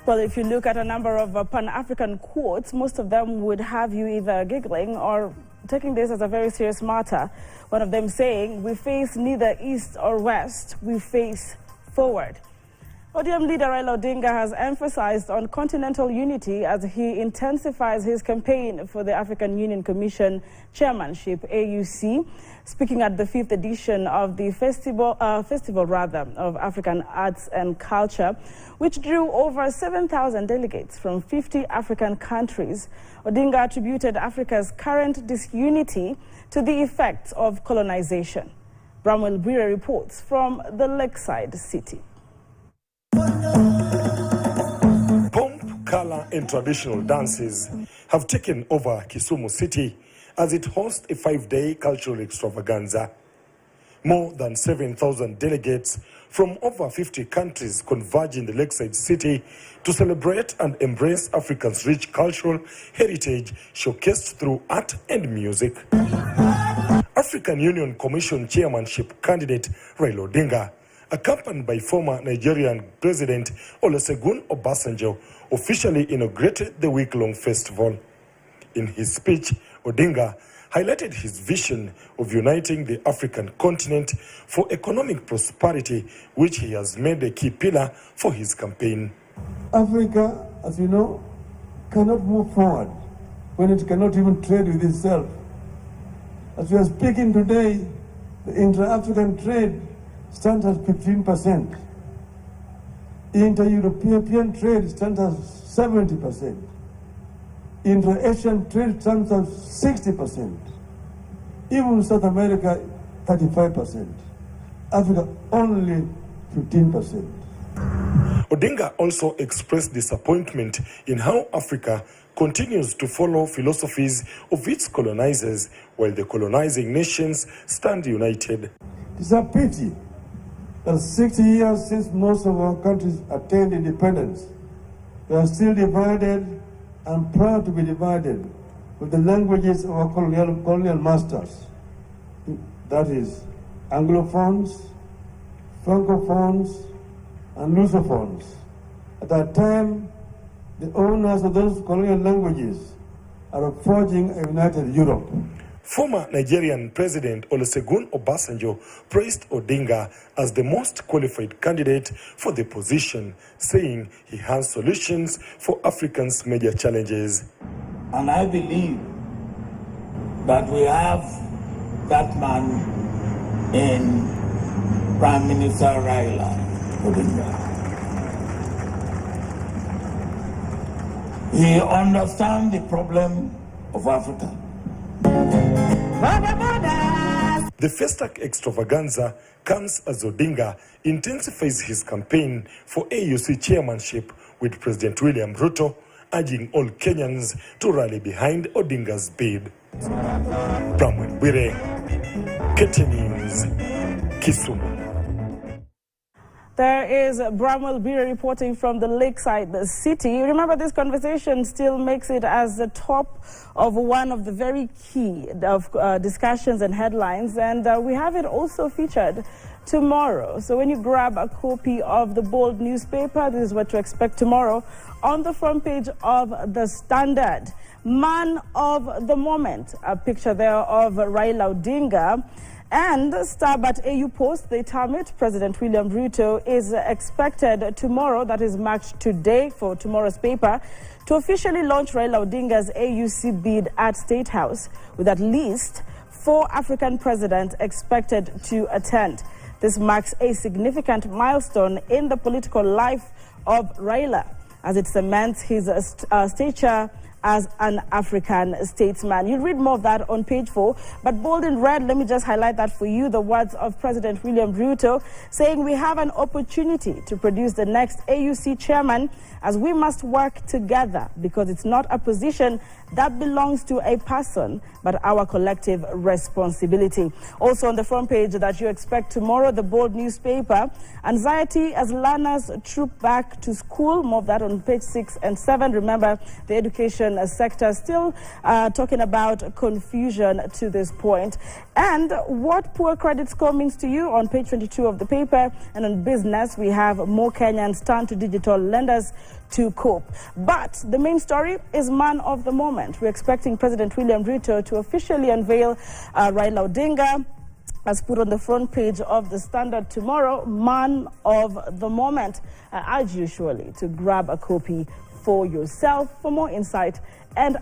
Well, if you look at a number of Pan-African quotes, most of them would have you either giggling or taking this as a very serious matter. One of them saying, "We face neither east or west, we face forward." ODM leader Raila Odinga has emphasized on continental unity as he intensifies his campaign for the African Union Commission chairmanship, AUC. Speaking at the 5th edition of the festival of African Arts and Culture, which drew over 7,000 delegates from 50 African countries, Odinga attributed Africa's current disunity to the effects of colonization. Bramwell Bwire reports from the lakeside city. Pomp, color and traditional dances have taken over Kisumu city as it hosts a 5-day cultural extravaganza. More than 7,000 delegates from over 50 countries converge in the lakeside city to celebrate and embrace Africa's rich cultural heritage showcased through art and music. African Union Commission chairmanship candidate Raila Odinga, accompanied by former Nigerian President Olusegun Obasanjo, officially inaugurated the week-long festival. In his speech, Odinga highlighted his vision of uniting the African continent for economic prosperity, which he has made a key pillar for his campaign. Africa, as you know, cannot move forward when it cannot even trade with itself. As we are speaking today, the intra-African trade stands at 15%. Inter-European trade stands at 70%. Inter-Asian trade stands at 60%. Even South America, 35%. Africa, only 15%. Odinga also expressed disappointment in how Africa continues to follow philosophies of its colonizers while the colonizing nations stand united. It's a pity that 60 years since most of our countries attained independence, we are still divided and proud to be divided with the languages of our colonial masters. That is, Anglophones, Francophones, and Lusophones. At that time, the owners of those colonial languages are forging a united Europe. Former Nigerian President Olusegun Obasanjo praised Odinga as the most qualified candidate for the position, saying he has solutions for Africa's major challenges. And I believe that we have that man in Prime Minister Raila Odinga. He understands the problem of Africa. The Festac extravaganza comes as Odinga intensifies his campaign for AUC chairmanship, with President William Ruto urging all Kenyans to rally behind Odinga's bid. Bramwell Bwire, KT News, Kisumu. There is Bramwell Bwire reporting from the lakeside city. Remember, this conversation still makes it as the top of one of the very key discussions and headlines, and we have it also featured tomorrow. So when you grab a copy of the Bold newspaper, this is what to expect tomorrow on the front page of The Standard. Man of the moment, a picture there of Raila Odinga. And Star at AU Post, they term it, President William Ruto is expected tomorrow, that is marked today for tomorrow's paper, to officially launch Raila Odinga's AUC bid at State House, with at least 4 African presidents expected to attend. This marks a significant milestone in the political life of Raila, as it cements his stature as an African statesman. You'll read more of that on page 4. But bold in red, let me just highlight that for you, the words of President William Ruto saying we have an opportunity to produce the next AUC chairman, as we must work together because it's not a position that belongs to a person, but our collective responsibility. Also on the front page that you expect tomorrow, the Bold newspaper, anxiety as learners troop back to school. More of that on page 6 and 7. Remember, the education sector still talking about confusion to this point. And what poor credit score means to you on page 22 of the paper. And on business, we have more Kenyans turn to digital lenders to cope. But the main story is man of the moment. We're expecting President William Ruto to officially unveil Raila Odinga as put on the front page of the Standard tomorrow, man of the moment. I urge you surely to grab a copy for yourself. For more insight and